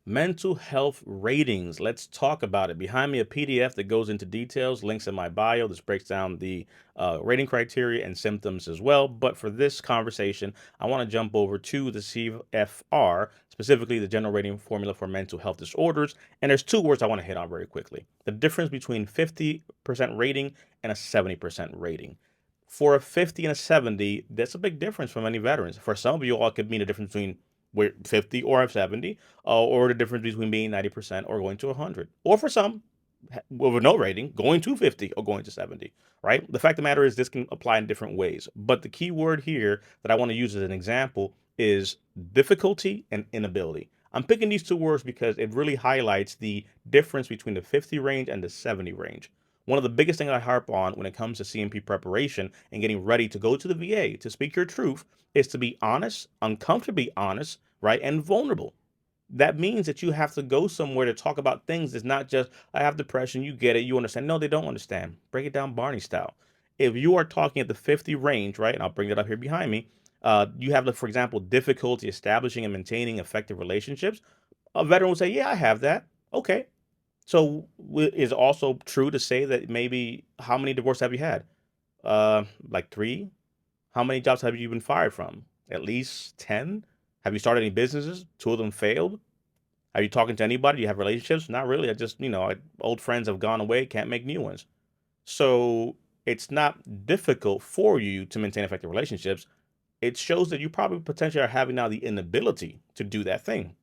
Mental health ratings. Let's talk about it. Behind me, a PDF that goes into details, links in my bio. This breaks down the rating criteria and symptoms as well. But for this conversation, I want to jump over to the CFR, specifically the General Rating Formula for Mental Health Disorders. And there's two words I want to hit on very quickly: the difference between 50% rating and a 70% rating. For a 50 and a 70, that's a big difference for many veterans. For some of you all, it could mean a difference between 50 or a 70, or the difference between being 90% or going to 100. Or for some, with no rating, going to 50 or going to 70, right? The fact of the matter is this can apply in different ways. But the key word here that I want to use as an example is difficulty and inability. I'm picking these two words because it really highlights the difference between the 50 range and the 70 range. One of the biggest things I harp on when it comes to CMP preparation and getting ready to go to the VA to speak your truth is to be honest, uncomfortably honest, right? And vulnerable. That means that you have to go somewhere to talk about things. It's not just, I have depression, you get it, you understand. No, they don't understand. Break it down Barney style. If you are talking at the 50 range, right, and I'll bring it up here behind me, you have, for example, difficulty establishing and maintaining effective relationships. A veteran will say, yeah, I have that. Okay. So is it also true to say that maybe how many divorces have you had? Like three? How many jobs have you been fired from? At least 10? Have you started any businesses? Two of them failed? Are you talking to anybody? Do you have relationships? Not really. I just, old friends have gone away, can't make new ones. So it's not difficult for you to maintain effective relationships. It shows that you probably potentially are having now the inability to do that thing.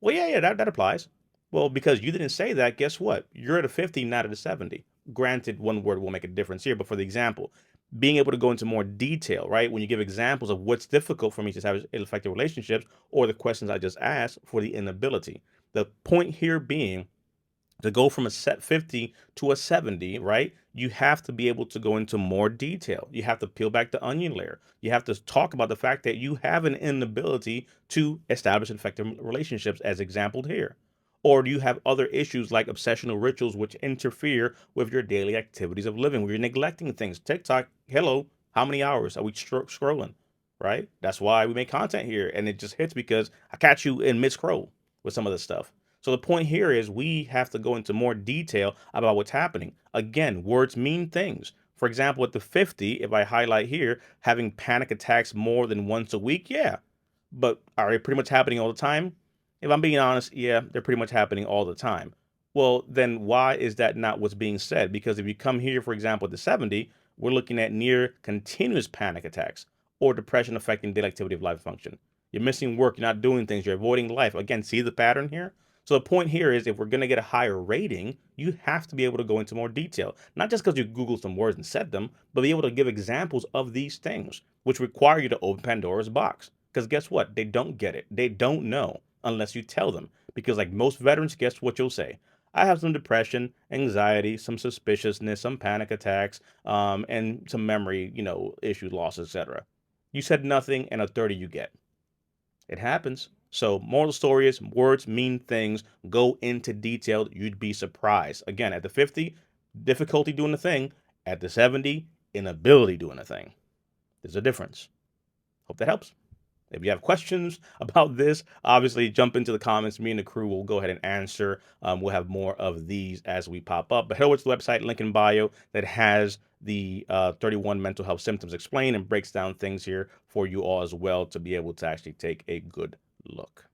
Well, yeah, that applies. Well, because you didn't say that, guess what? You're at a 50, not at a 70. Granted, one word will make a difference here, but for the example, being able to go into more detail, right? When you give examples of what's difficult for me to have effective relationships or the questions I just asked for the inability. The point here being to go from a set 50 to a 70, right? You have to be able to go into more detail. You have to peel back the onion layer. You have to talk about the fact that you have an inability to establish effective relationships, as exampled here. Or do you have other issues like obsessional rituals which interfere with your daily activities of living, where you're neglecting things? TikTok, hello, how many hours are we scrolling, right? That's why we make content here. And it just hits because I catch you in mid scroll with some of this stuff. So the point here is we have to go into more detail about what's happening. Again, words mean things. For example, at the 50, if I highlight here, having panic attacks more than once a week, yeah. But are they pretty much happening all the time? If I'm being honest, yeah, they're pretty much happening all the time. Well, then why is that not what's being said? Because if you come here, for example, at the 70, we're looking at near continuous panic attacks or depression affecting daily activity of life function. You're missing work, you're not doing things, you're avoiding life. Again, see the pattern here? So the point here is if we're going to get a higher rating, you have to be able to go into more detail. Not just because you Googled some words and said them, but be able to give examples of these things, which require you to open Pandora's box. Because guess what? They don't get it. They don't know unless you tell them. Because like most veterans, guess what you'll say? I have some depression, anxiety, some suspiciousness, some panic attacks, and some memory, issues, loss, etc. You said nothing, and a 30 you get. It happens. So, moral of the story is words mean things. Go into detail. You'd be surprised. Again, at the 50, difficulty doing the thing. At the 70, inability doing the thing. There's a difference. Hope that helps. If you have questions about this, obviously jump into the comments. Me and the crew will go ahead and answer. We'll have more of these as we pop up. But head over to the website, link in bio, that has the 31 mental health symptoms explained and breaks down things here for you all as well to be able to actually take a good look.